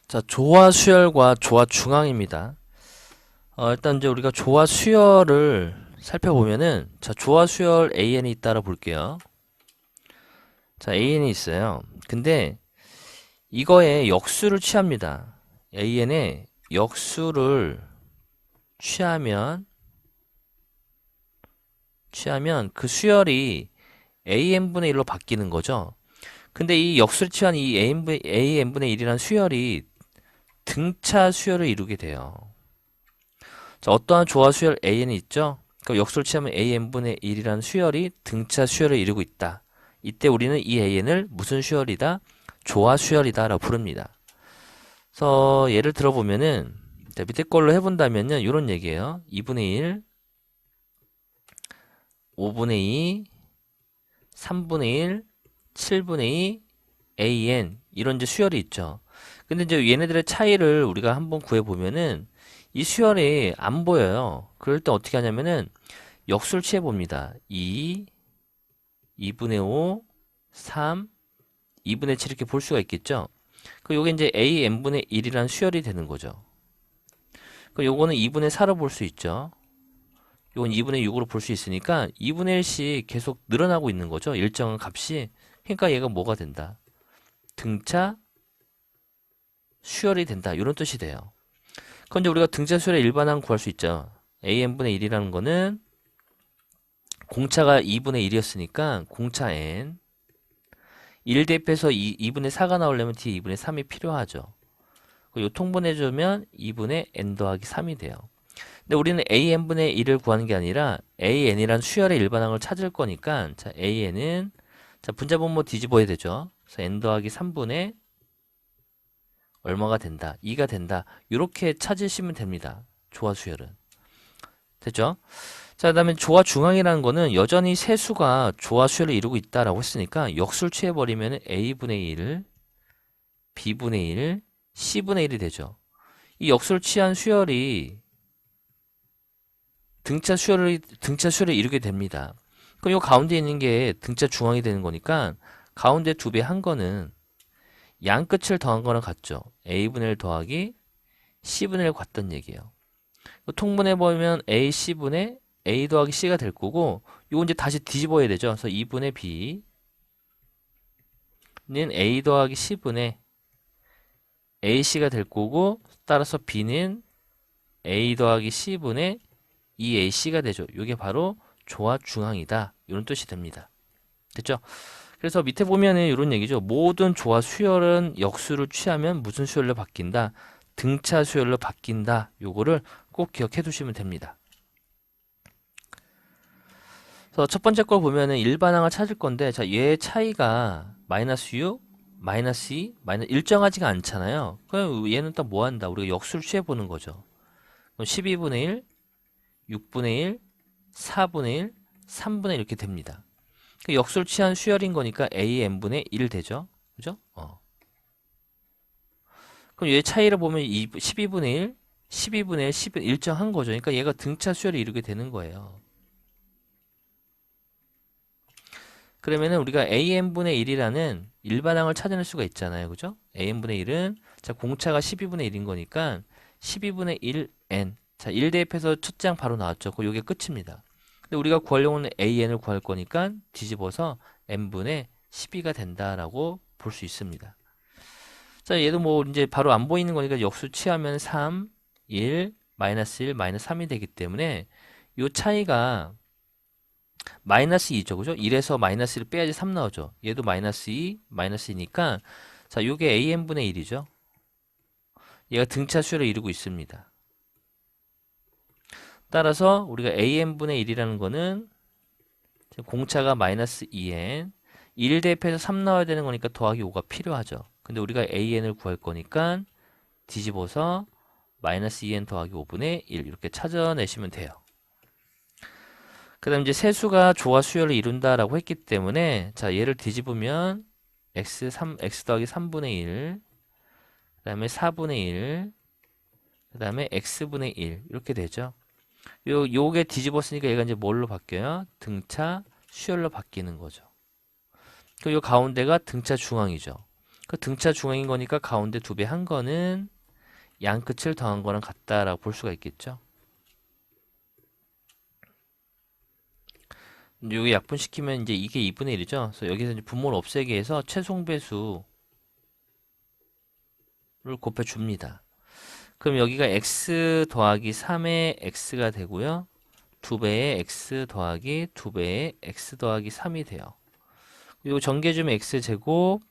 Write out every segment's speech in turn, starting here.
자, 조화 수열과 조화 중앙입니다. 일단 이제 우리가 조화 수열을 살펴보면은, 자, 조화 수열 AN이 있다라 볼게요. 자, AN이 있어요. 근데 이거에 역수를 취합니다. AN에 역수를 취하면 그 수열이 AN분의 1로 바뀌는 거죠. 근데 이 역수를 취한 이 AN분의 1이라는 수열이 등차 수열을 이루게 돼요. 자, 어떠한 조화 수열 AN이 있죠? 그럼 역수를 취하면 AN분의 1이라는 수열이 등차 수열을 이루고 있다. 이때 우리는 이 AN을 무슨 수열이다? 조화 수열이다 라고 부릅니다. 그래서 예를 들어보면은, 자, 밑에 걸로 해본다면요, 이런 얘기예요. 2분의 1, 5분의 2, 3분의 1, 7분의 2, AN 이런 이제 수열이 있죠. 근데 이제 얘네들의 차이를 우리가 한번 구해보면은 이 수열이 안 보여요. 그럴 때 어떻게 하냐면은 역수를 취해봅니다. 2, 2분의 5, 3, 2분의 7 이렇게 볼 수가 있겠죠. 그 요게 이제 AN분의 1이라는 수열이 되는 거죠. 그 요거는 2분의 4로 볼 수 있죠. 요건 2분의 6으로 볼 수 있으니까 2분의 1씩 계속 늘어나고 있는 거죠. 일정한 값이. 그러니까 얘가 뭐가 된다? 등차 수열이 된다. 이런 뜻이 돼요. 그럼 이제 우리가 등차 수열의 일반항 구할 수 있죠. AN분의 1이라는 거는 공차가 2분의 1이었으니까 공차 n 1 대입해서 2분의 4가 나오려면 뒤에 2분의 3이 필요하죠. 요 통분해주면 2분의 n 더하기 3이 돼요. 근데 우리는 AN분의 1을 구하는 게 아니라 AN이란 수열의 일반항을 찾을 거니까 자 AN은 자 분자분모 뒤집어야 되죠. 그래서 n 더하기 3분의 얼마가 된다? 2가 된다. 이렇게 찾으시면 됩니다. 조화 수열은. 됐죠? 자, 그다음에 조화 중앙이라는 거는 여전히 세수가 조화 수열을 이루고 있다라고 했으니까 역수를 취해버리면 A분의 1, B분의 1, C분의 1이 되죠. 이 역수를 취한 수열이 등차 수열을 이루게 됩니다. 그럼 이 가운데 있는 게 등차 중앙이 되는 거니까 가운데 두 배 한 거는 양 끝을 더한 거랑 같죠. A분의 1 더하기 C분의 1 같던 얘기예요. 통분해보면 AC분의 A 더하기 C가 될 거고 이거 이제 다시 뒤집어야 되죠. 그래서 2분의 B는 A 더하기 C분의 AC가 될 거고 따라서 B는 A 더하기 C분의 2AC가 되죠. 이게 바로 조화 중앙이다. 이런 뜻이 됩니다. 됐죠? 그래서 밑에 보면은 이런 얘기죠. 모든 조화 수열은 역수를 취하면 무슨 수열로 바뀐다? 등차 수열로 바뀐다. 요거를 꼭 기억해 두시면 됩니다. 그래서 첫 번째 걸 보면은 일반항을 찾을 건데, 자, 얘의 차이가 마이너스 6, 마이너스 2, 마이너스 일정하지가 않잖아요. 그럼 얘는 또 뭐 한다? 우리가 역수를 취해 보는 거죠. 그럼 12분의 1, 6분의 1, 4분의 1, 3분의 1 이렇게 됩니다. 그 역수를 취한 수열인 거니까 AN분의 1 되죠. 그죠? 그럼 얘 차이를 보면 12분의 1, 12분의 1, 10은 일정한 거죠. 그러니까 얘가 등차 수열을 이루게 되는 거예요. 그러면은 우리가 AN분의 1이라는 일반항을 찾아낼 수가 있잖아요. 그죠? AN분의 1은 자, 공차가 12분의 1인 거니까 12분의 1n. 자, 1 대입해서 첫 장 바로 나왔죠. 그 요게 끝입니다. 근데 우리가 구하려고는 AN을 구할 거니까 뒤집어서 n분의 12가 된다라고 볼 수 있습니다. 자, 얘도 뭐 이제 바로 안 보이는 거니까 역수 취하면 3, 1, 마이너스 1, 마이너스 3이 되기 때문에 요 차이가 마이너스 2죠. 그죠? 1에서 마이너스 1 빼야지 3 나오죠. 얘도 마이너스 2, 마이너스 2니까 자, 요게 AN분의 1이죠. 얘가 등차 수열을 이루고 있습니다. 따라서 우리가 AN분의 1이라는 거는 공차가 마이너스 2n 1 대입해서 3 나와야 되는 거니까 더하기 5가 필요하죠. 근데 우리가 AN을 구할 거니까 뒤집어서 마이너스 2n 더하기 5분의 1 이렇게 찾아내시면 돼요. 그 다음 이제 세수가 조화 수열을 이룬다라고 했기 때문에 자 얘를 뒤집으면 x 더하기 3분의 1, 그 다음에 4분의 1, 그 다음에 x분의 1 이렇게 되죠. 요게 뒤집었으니까 얘가 이제 뭘로 바뀌어요? 등차 수열로 바뀌는 거죠. 그리고 요 가운데가 등차 중앙이죠. 그 등차 중앙인 거니까 가운데 2배 한 거는 양 끝을 더한 거랑 같다라고 볼 수가 있겠죠. 여기 약분시키면 이제 이게 2분의 1이죠. 그래서 여기서 이제 분모를 없애기 위해서 최송배수를 곱해줍니다. 그럼 여기가 x 더하기 3의 x가 되고요. 2배의 x 더하기 2배의 x 더하기 3이 돼요. 그리고 전개주면 x제곱,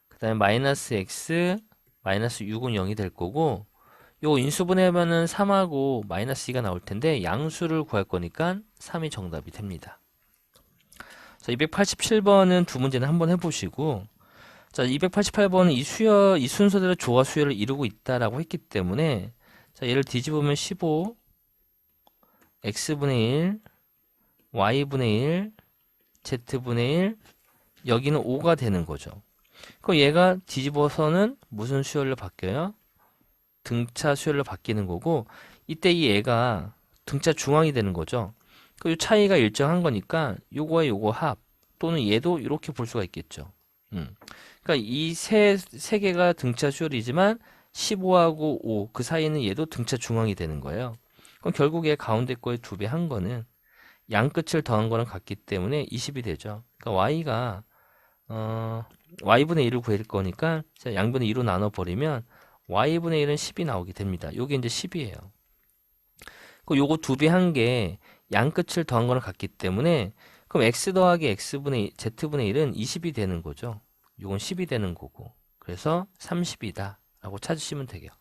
그 다음에 마이너스 x, 마이너스 6은 0이 될 거고, 요거 인수분해하면은 3하고 마이너스 2가 나올 텐데, 양수를 구할 거니까 3이 정답이 됩니다. 자, 287번은 두 문제는 한번 해보시고, 자, 288번은 이 순서대로 조화 수열을 이루고 있다라고 했기 때문에, 자, 얘를 뒤집으면 15, x분의 1, y분의 1, z분의 1, 여기는 5가 되는 거죠. 그럼 얘가 뒤집어서는 무슨 수열로 바뀌어요? 등차 수열로 바뀌는 거고, 이때 이 애가 등차 중앙이 되는 거죠. 그 차이가 일정한 거니까 요거와 요거 합, 또는 얘도 이렇게 볼 수가 있겠죠. 그러니까 이 세 개가 등차 수열이지만 15하고 5, 그 사이는 얘도 등차 중앙이 되는 거예요. 그럼 결국 얘 가운데 거에 2배 한 거는 양 끝을 더한 거랑 같기 때문에 20이 되죠. 그러니까 y가 y분의 1을 구할 거니까 양분의 2로 나눠버리면 y분의 1은 10이 나오게 됩니다. 요게 이제 10이에요. 그 요거 2배 한 게 양 끝을 더한 거랑 같기 때문에 그럼 x 더하기 z분의 1은 20이 되는 거죠. 요건 10이 되는 거고. 그래서 30이다 라고 찾으시면 되겠죠.